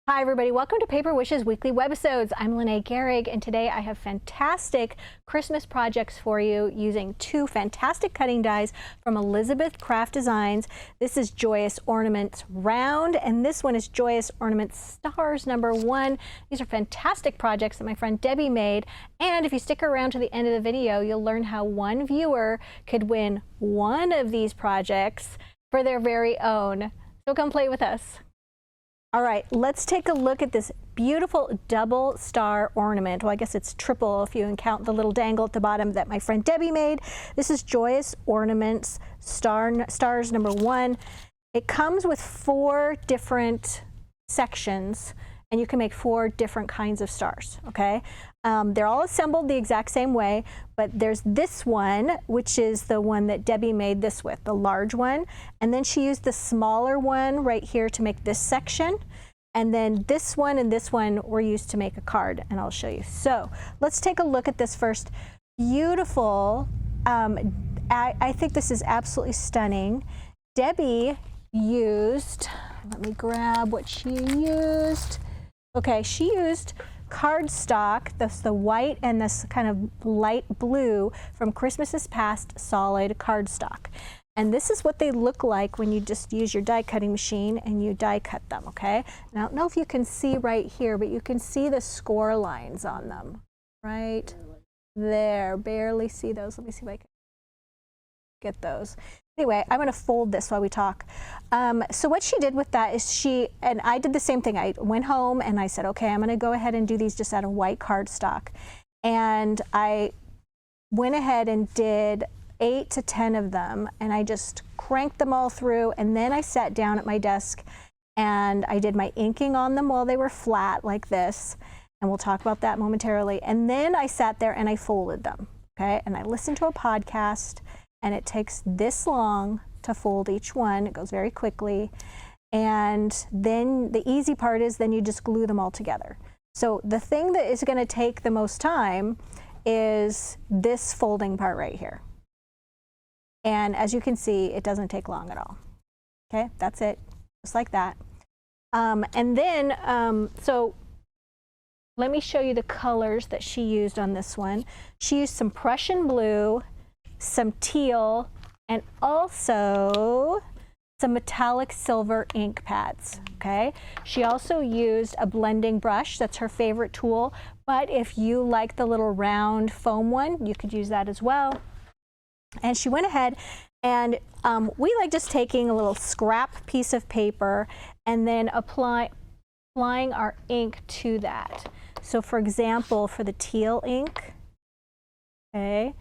Hi everybody, welcome to Paper Wishes Weekly Webisodes. I'm Lene Gehrig, and today I have fantastic Christmas projects for you using two fantastic cutting dies from Elizabeth Craft Designs. This is Joyous Ornaments Round, and this one is Joyous Ornaments Stars #1. These are fantastic projects that my friend Debbie made, and if you stick around to the end of the video, you'll learn how one viewer could win one of these projects for their very own. So come play with us. All right, let's take a look at this beautiful double star ornament. Well, I guess it's triple if you count the little dangle at the bottom that my friend Debbie made. This is Joyous Ornaments Stars #1. It comes with 4 different sections, and you can make 4 different kinds of stars, okay? They're all assembled the exact same way, but there's this one, which is the one that Debbie made this with, the large one. And then she used the smaller one right here to make this section. And then this one and this one were used to make a card, and I'll show you. So let's take a look at this first. Beautiful. I think this is absolutely stunning. Debbie used, let me grab what she used. Okay, she used cardstock, that's the white and this kind of light blue from Christmas's Past solid cardstock. And this is what they look like when you just use your die cutting machine and you die cut them, okay? And I don't know if you can see right here, but you can see the score lines on them, right there. Barely see those. Let me see if I can get those. Anyway, I'm going to fold this while we talk. So what she did with that is and I did the same thing. I went home and I said, okay, I'm going to go ahead and do these just out of white cardstock. And I went ahead and did 8 to 10 of them, and I just cranked them all through, and then I sat down at my desk and I did my inking on them while they were flat like this, and we'll talk about that momentarily. And then I sat there and I folded them, okay? And I listened to a podcast, and it takes this long to fold each one. It goes very quickly. And then the easy part is then you just glue them all together. So the thing that is going to take the most time is this folding part right here. And as you can see, it doesn't take long at all. Okay, that's it, just like that. And then, so let me show you the colors that she used on this one. She used some Prussian blue, some teal, and also some metallic silver ink pads, okay? She also used a blending brush. That's her favorite tool, but if you like the little round foam one, you could use that as well. And she went ahead and we like just taking a little scrap piece of paper and then applying our ink to that. So for example, for the teal ink, okay,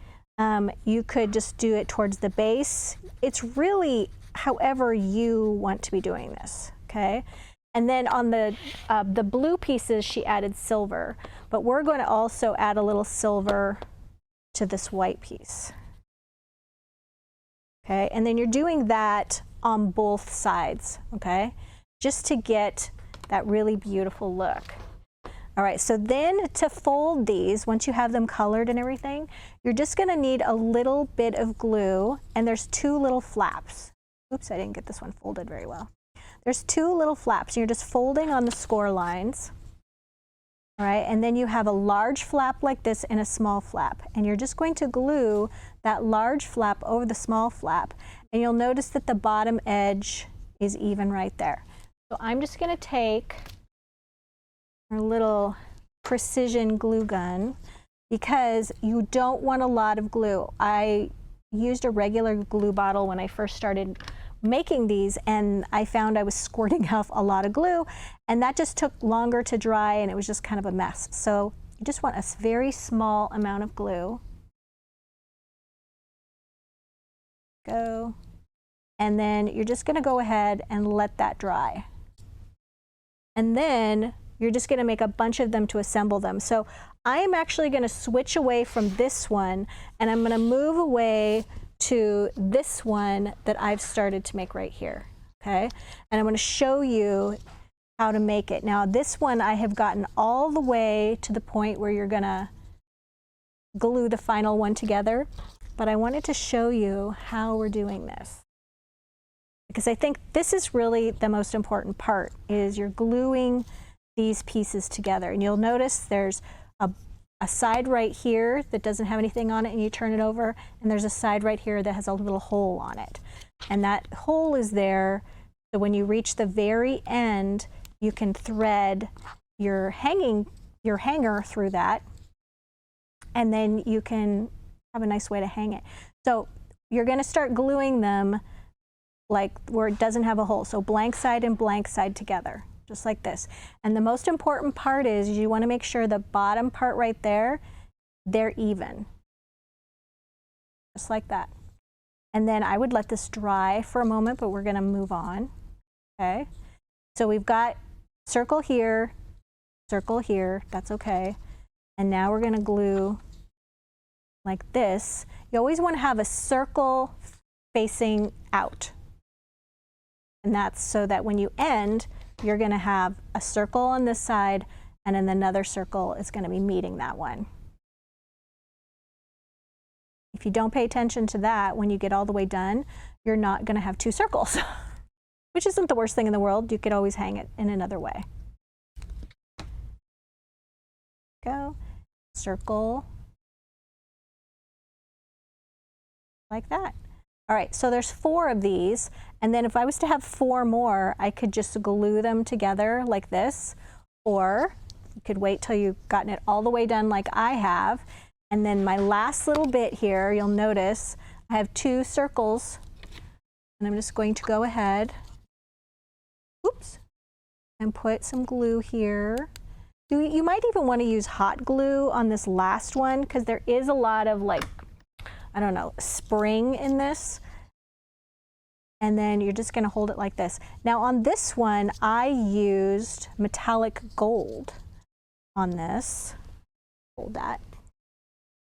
you could just do it towards the base. It's really however you want to be doing this, okay? And then on the blue pieces, she added silver, but we're going to also add a little silver to this white piece. Okay, and then you're doing that on both sides, okay? Just to get that really beautiful look. All right, so then to fold these, once you have them colored and everything, you're just gonna need a little bit of glue, and there's 2 little flaps. Oops, I didn't get this one folded very well. There's 2 little flaps, and you're just folding on the score lines. All right, and then you have a large flap like this and a small flap, and you're just going to glue that large flap over the small flap, and you'll notice that the bottom edge is even right there. So I'm just going to take our little precision glue gun, because you don't want a lot of glue. I used a regular glue bottle when I first started making these, and I found I was squirting off a lot of glue, and that just took longer to dry, and it was just kind of a mess. So you just want a very small amount of glue. Go. And then you're just going to go ahead and let that dry. And then you're just going to make a bunch of them to assemble them. So I am actually going to switch away from this one, and I'm going to move away to this one that I've started to make right here, okay? And I'm going to show you how to make it. Now this one I have gotten all the way to the point where you're going to glue the final one together, but I wanted to show you how we're doing this, because I think this is really the most important part, is you're gluing these pieces together. And you'll notice there's a side right here that doesn't have anything on it, and you turn it over, and there's a side right here that has a little hole on it. And that hole is there, so when you reach the very end, you can thread your hanger through that, and then you can have a nice way to hang it. So you're going to start gluing them like where it doesn't have a hole. So blank side and blank side together, just like this. And the most important part is you want to make sure the bottom part right there, they're even. Just like that. And then I would let this dry for a moment, but we're going to move on. Okay. So we've got circle here, that's okay. And now we're going to glue like this. You always want to have a circle facing out. And that's so that when you end, you're going to have a circle on this side, and then another circle is going to be meeting that one. If you don't pay attention to that, when you get all the way done, you're not going to have two circles, which isn't the worst thing in the world. You could always hang it in another way. Go, circle, like that. All right, so there's 4 of these, and then if I was to have 4 more, I could just glue them together like this, or you could wait till you've gotten it all the way done like I have, and then my last little bit here, you'll notice I have 2 circles, and I'm just going to go ahead, oops, and put some glue here. You might even want to use hot glue on this last one, because there is a lot of, like, I don't know, spring in this. And then you're just going to hold it like this. Now on this one, I used metallic gold on this. Hold that.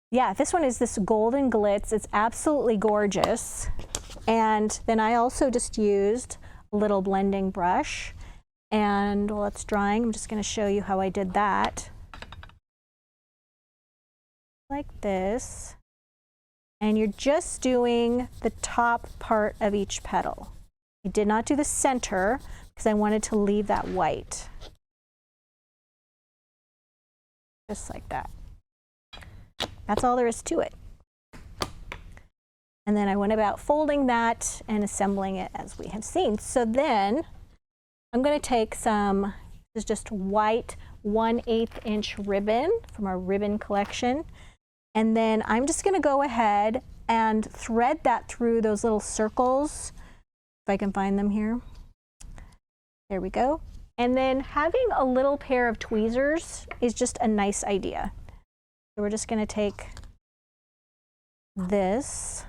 Yeah, this one is this golden glitz. It's absolutely gorgeous. And then I also just used a little blending brush. And while it's drying, I'm just going to show you how I did that. Like this. And you're just doing the top part of each petal. I did not do the center because I wanted to leave that white. Just like that. That's all there is to it. And then I went about folding that and assembling it as we have seen. So then I'm going to take some, this is just white 1/8 inch ribbon from our ribbon collection. And then I'm just going to go ahead and thread that through those little circles, if I can find them here. There we go. And then having a little pair of tweezers is just a nice idea. So we're just going to take this.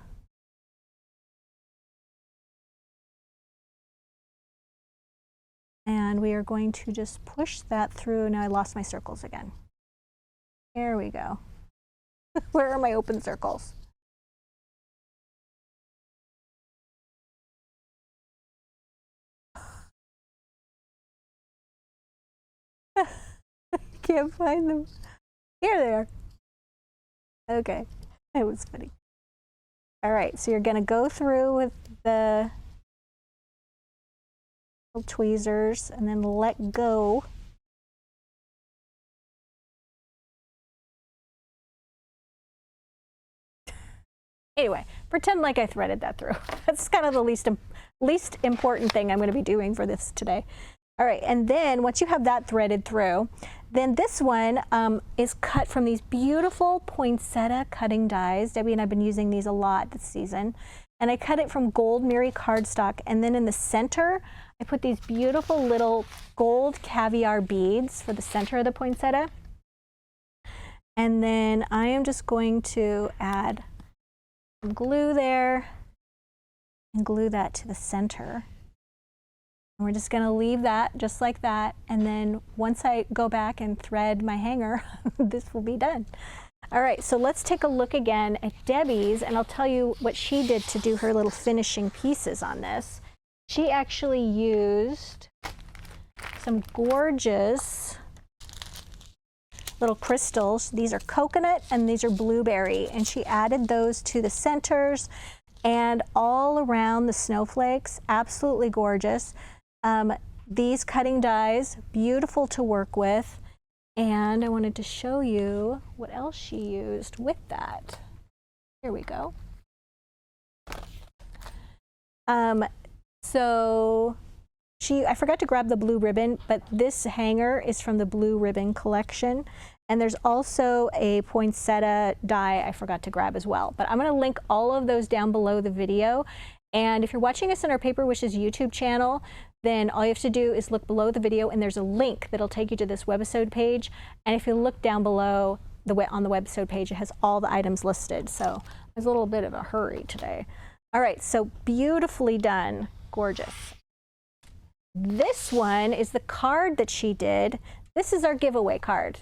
And we are going to just push that through. Now I lost my circles again. There we go. Where are my open circles? Can't find them. Here they are. Okay, that was funny. All right, so you're going to go through with the little tweezers and then let go. Anyway, pretend like I threaded that through. That's kind of the least important thing I'm going to be doing for this today. All right, and then once you have that threaded through, then this one is cut from these beautiful poinsettia cutting dies. Debbie and I have been using these a lot this season. And I cut it from gold Miri cardstock, and then in the center, I put these beautiful little gold caviar beads for the center of the poinsettia. And then I am just going to add glue there and glue that to the center. And we're just going to leave that just like that, and then once I go back and thread my hanger, this will be done. All right, so let's take a look again at Debbie's, and I'll tell you what she did to do her little finishing pieces on this. She actually used some gorgeous little crystals. These are coconut and these are blueberry, and she added those to the centers and all around the snowflakes. Absolutely gorgeous. these cutting dies, beautiful to work with. And I wanted to show you what else she used with that. Here we go. So I forgot to grab the blue ribbon, but this hanger is from the blue ribbon collection. And there's also a poinsettia die I forgot to grab as well. But I'm going to link all of those down below the video. And if you're watching us on our Paper Wishes YouTube channel, then all you have to do is look below the video and there's a link that'll take you to this webisode page. And if you look down below on the webisode page, it has all the items listed. So there's a little bit of a hurry today. All right, so beautifully done, gorgeous. This one is the card that she did. This is our giveaway card.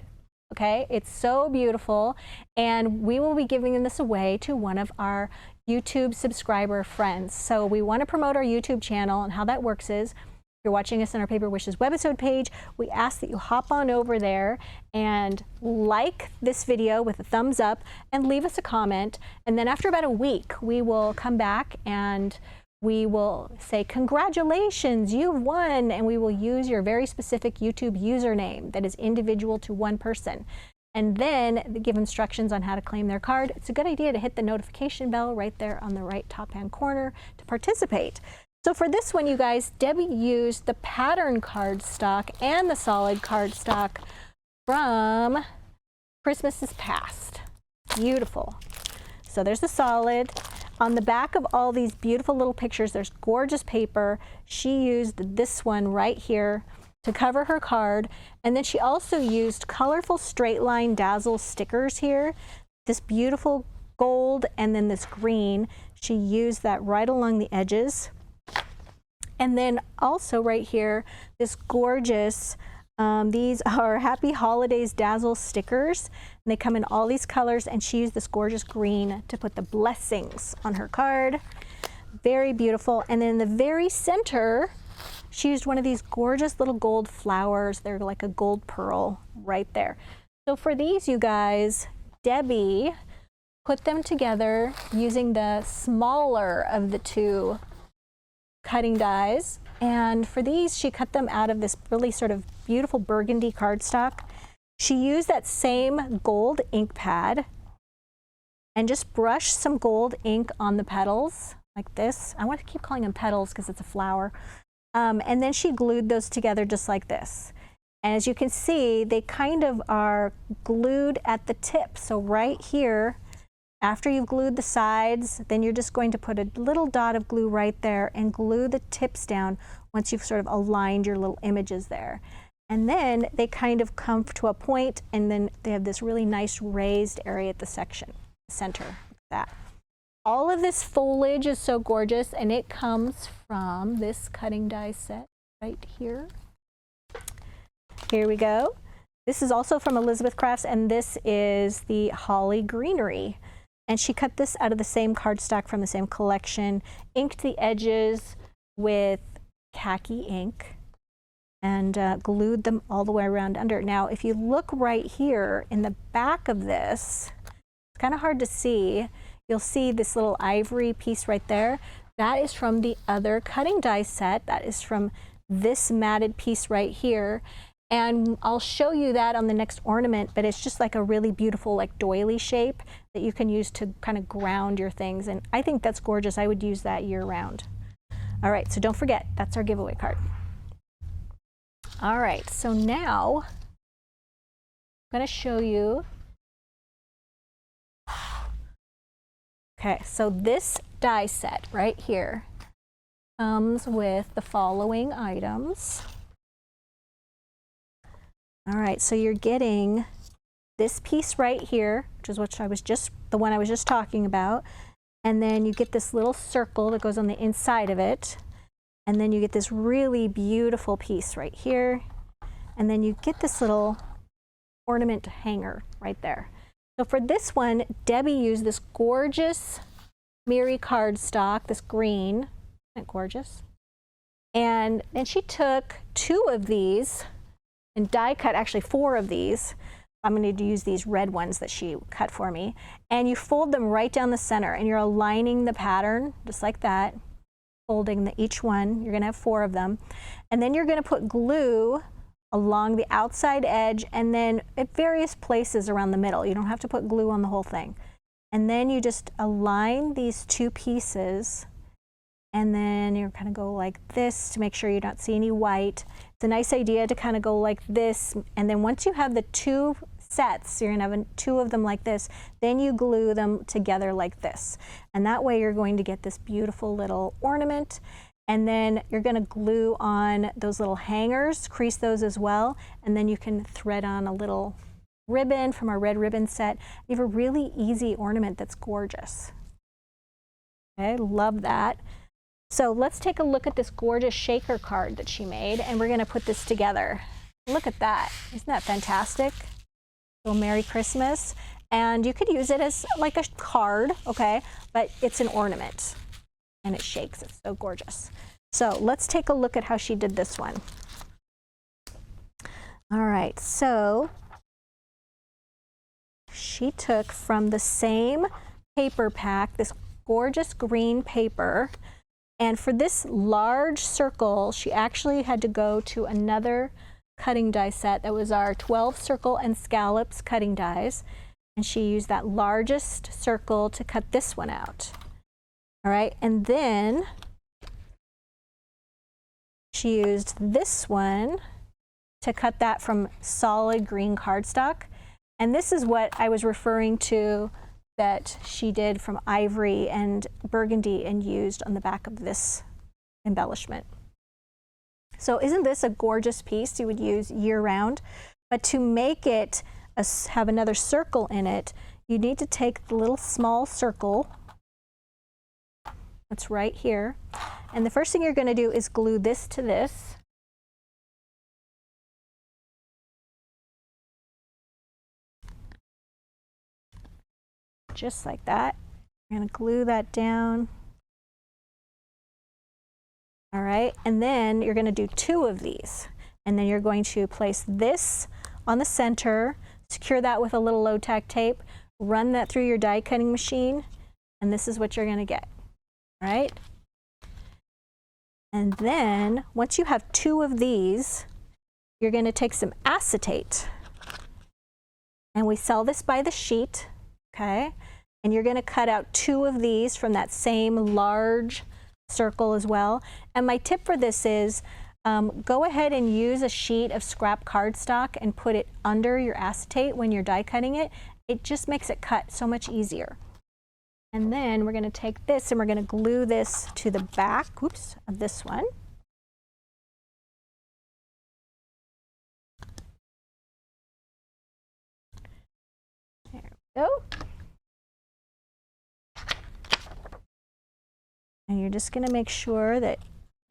Okay, it's so beautiful, and we will be giving this away to one of our YouTube subscriber friends. So we want to promote our YouTube channel, and how that works is, if you're watching us on our Paper Wishes webisode page, we ask that you hop on over there and like this video with a thumbs up and leave us a comment, and then after about a week, we will come back and we will say, congratulations, you've won, and we will use your very specific YouTube username that is individual to one person. And then give instructions on how to claim their card. It's a good idea to hit the notification bell right there on the right top-hand corner to participate. So for this one, you guys, Debbie used the pattern cardstock and the solid cardstock from Christmas Past. Beautiful. So there's the solid. On the back of all these beautiful little pictures, there's gorgeous paper. She used this one right here to cover her card. And then she also used colorful straight line dazzle stickers here. This beautiful gold and then this green. She used that right along the edges. And then also right here, this gorgeous, these are Happy Holidays Dazzle stickers. And they come in all these colors, and she used this gorgeous green to put the blessings on her card. Very beautiful. And then in the very center, she used one of these gorgeous little gold flowers. They're like a gold pearl right there. So for these, you guys, Debbie put them together using the smaller of the two cutting dies. And for these, she cut them out of this really sort of beautiful burgundy cardstock. She used that same gold ink pad and just brushed some gold ink on the petals like this. I want to keep calling them petals because it's a flower. And then she glued those together just like this. And as you can see, they kind of are glued at the tip. So right here, after you've glued the sides, then you're just going to put a little dot of glue right there and glue the tips down once you've sort of aligned your little images there. And then they kind of come to a point, and then they have this really nice raised area at the center, like that. All of this foliage is so gorgeous, and it comes from this cutting die set right here. Here we go. This is also from Elizabeth Crafts, and this is the Holly Greenery. And she cut this out of the same cardstock from the same collection, inked the edges with khaki ink, and glued them all the way around under. Now, if you look right here in the back of this, it's kind of hard to see. You'll see this little ivory piece right there. That is from the other cutting die set. That is from this matted piece right here. And I'll show you that on the next ornament, but it's just like a really beautiful like doily shape that you can use to kind of ground your things. And I think that's gorgeous. I would use that year round. All right, so don't forget, that's our giveaway card. All right, so now I'm going to show you. Okay, so this die set right here comes with the following items. All right, so you're getting this piece right here, which is what the one I was just talking about. And then you get this little circle that goes on the inside of it. And then you get this really beautiful piece right here. And then you get this little ornament hanger right there. So for this one, Debbie used this gorgeous Miri cardstock, this green. Isn't it gorgeous? And then she took 2 of these and die cut actually 4 of these. I'm going to use these red ones that she cut for me. And you fold them right down the center, and you're aligning the pattern just like that. folding each one. You're going to have 4 of them. And then you're going to put glue along the outside edge and then at various places around the middle. You don't have to put glue on the whole thing. And then you just align these 2 pieces, and then you're kind of go like this to make sure you don't see any white. It's a nice idea to kind of go like this, and then once you have the 2 sets, you're going to have 2 of them like this, then you glue them together like this. And that way you're going to get this beautiful little ornament. And then you're going to glue on those little hangers, crease those as well, and then you can thread on a little ribbon from our red ribbon set. You have a really easy ornament that's gorgeous. Okay, love that. So let's take a look at this gorgeous shaker card that she made, and we're going to put this together. Look at that. Isn't that fantastic? So Merry Christmas. And you could use it as like a card, okay, but it's an ornament. And it shakes. It's so gorgeous. So let's take a look at how she did this one. All right, so she took from the same paper pack this gorgeous green paper, and for this large circle she actually had to go to another cutting die set that was our 12 circle and scallops cutting dies, and she used that largest circle to cut this one out. All right, and then she used this one to cut that from solid green cardstock. And this is what I was referring to that she did from ivory and burgundy and used on the back of this embellishment. So isn't this a gorgeous piece you would use year-round? But to make it have another circle in it, you need to take the little small circle that's right here. And the first thing you're going to do is glue this to this. Just like that. You're going to glue that down. All right, and then you're going to do 2 of these. And then you're going to place this on the center, secure that with a little low-tack tape, run that through your die cutting machine, and this is what you're going to get. All right? And then once you have 2 of these, you're going to take some acetate. And we sell this by the sheet, okay? And you're going to cut out 2 of these from that same large circle as well. And my tip for this is go ahead and use a sheet of scrap cardstock and put it under your acetate when you're die cutting it. It just makes it cut so much easier. And then we're going to take this and we're going to glue this to the back, oops, of this one. There we go. And you're just going to make sure that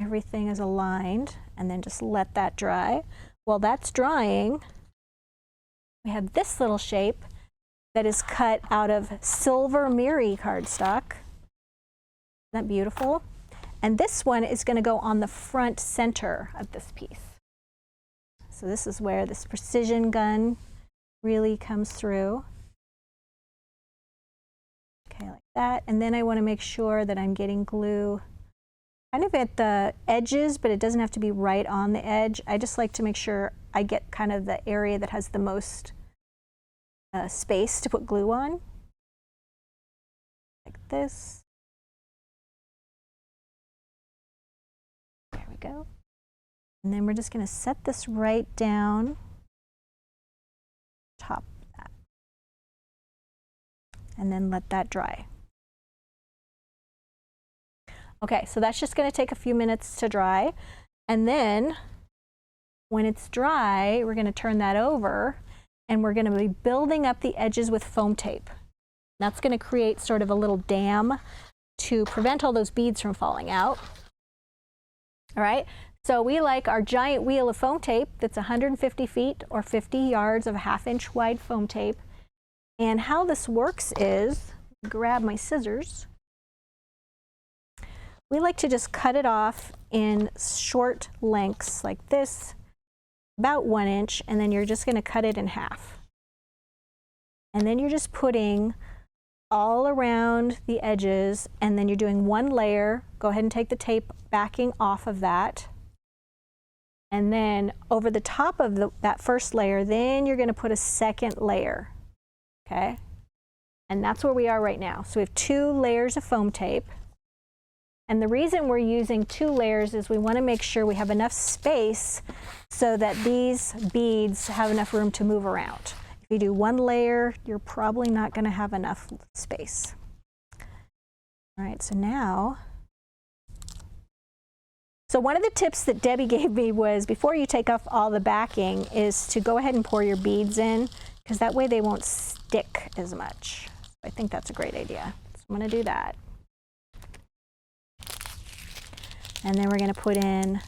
everything is aligned and then just let that dry. While that's drying, we have this little shape that is cut out of silver Miri cardstock. Isn't that beautiful? And this one is going to go on the front center of this piece. So this is where this precision gun really comes through. Okay, like that. And then I want to make sure that I'm getting glue kind of at the edges, but it doesn't have to be right on the edge. I just like to make sure I get kind of the area that has the most space to put glue on. Like this. There we go. And then we're just going to set this right down top of that. And then let that dry. Okay, so that's just going to take a few minutes to dry. And then when it's dry, we're going to turn that over and we're going to be building up the edges with foam tape. That's going to create sort of a little dam to prevent all those beads from falling out. All right, so we like our giant wheel of foam tape that's 150 feet or 50 yards of 1/2 inch wide foam tape. And how this works is, grab my scissors. We like to just cut it off in short lengths like this, about 1 inch, and then you're just going to cut it in half. And then you're just putting all around the edges, and then you're doing one layer. Go ahead and take the tape backing off of that. And then over the top of that first layer, then you're going to put a second layer, okay? And that's where we are right now. So we have 2 layers of foam tape. And the reason we're using 2 layers is we want to make sure we have enough space so that these beads have enough room to move around. If you do 1 layer, you're probably not going to have enough space. All right, so now, so one of the tips that Debbie gave me was before you take off all the backing is to go ahead and pour your beads in, because that way they won't stick as much. So I think that's a great idea. So I'm going to do that. And then we're going to put in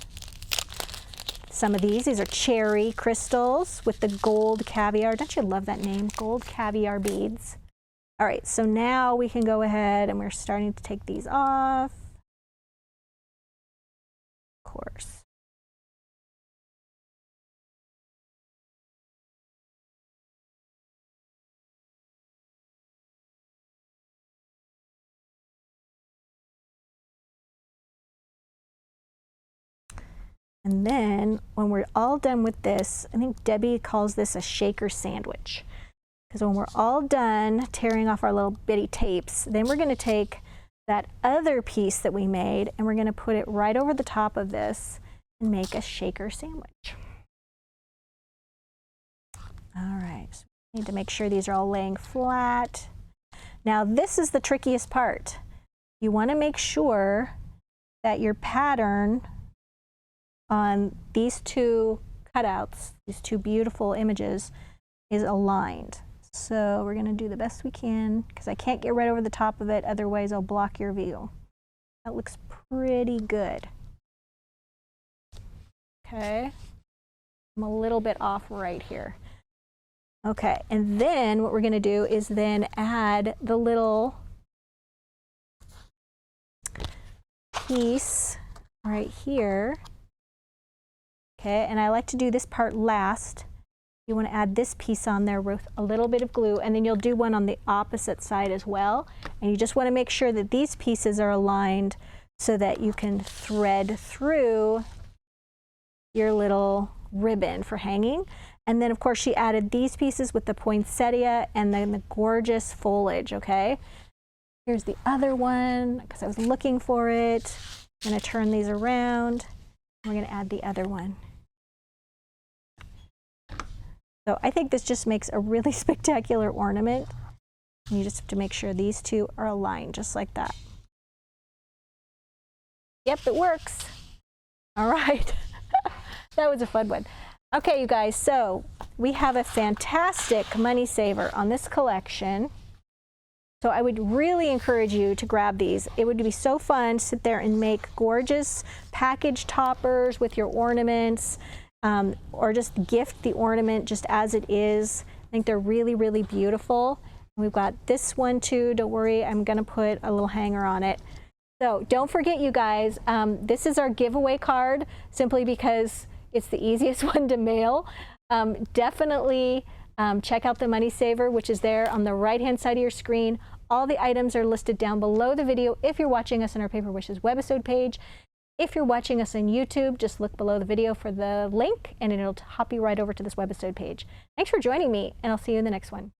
some of these. These are cherry crystals with the gold caviar. Don't you love that name? Gold caviar beads. All right, so now we can go ahead and we're starting to take these off. Of course. And then when we're all done with this, I think Debbie calls this a shaker sandwich. Because when we're all done tearing off our little bitty tapes, then we're going to take that other piece that we made and we're going to put it right over the top of this and make a shaker sandwich. All right, so we need to make sure these are all laying flat. Now this is the trickiest part. You want to make sure that your pattern on these 2 cutouts, these 2 beautiful images, is aligned. So we're going to do the best we can because I can't get right over the top of it, otherwise I'll block your view. That looks pretty good. Okay, I'm a little bit off right here. Okay, and then what we're going to do is then add the little piece right here. Okay, and I like to do this part last. You want to add this piece on there with a little bit of glue, and then you'll do one on the opposite side as well. And you just want to make sure that these pieces are aligned so that you can thread through your little ribbon for hanging. And then of course she added these pieces with the poinsettia and then the gorgeous foliage, okay? Here's the other one because I was looking for it. I'm going to turn these around. We're going to add the other one. So I think this just makes a really spectacular ornament. You just have to make sure these 2 are aligned just like that. Yep, it works. All right. That was a fun one. Okay, you guys, so we have a fantastic money saver on this collection. So I would really encourage you to grab these. It would be so fun to sit there and make gorgeous package toppers with your ornaments, or just gift the ornament just as it is. I think they're really, really beautiful. We've got this one too. Don't worry, I'm going to put a little hanger on it. So don't forget, you guys, this is our giveaway card simply because it's the easiest one to mail. Definitely check out the Money Saver, which is there on the right-hand side of your screen. All the items are listed down below the video if you're watching us on our Paper Wishes webisode page. If you're watching us on YouTube, just look below the video for the link and it'll hop you right over to this webisode page. Thanks for joining me, and I'll see you in the next one.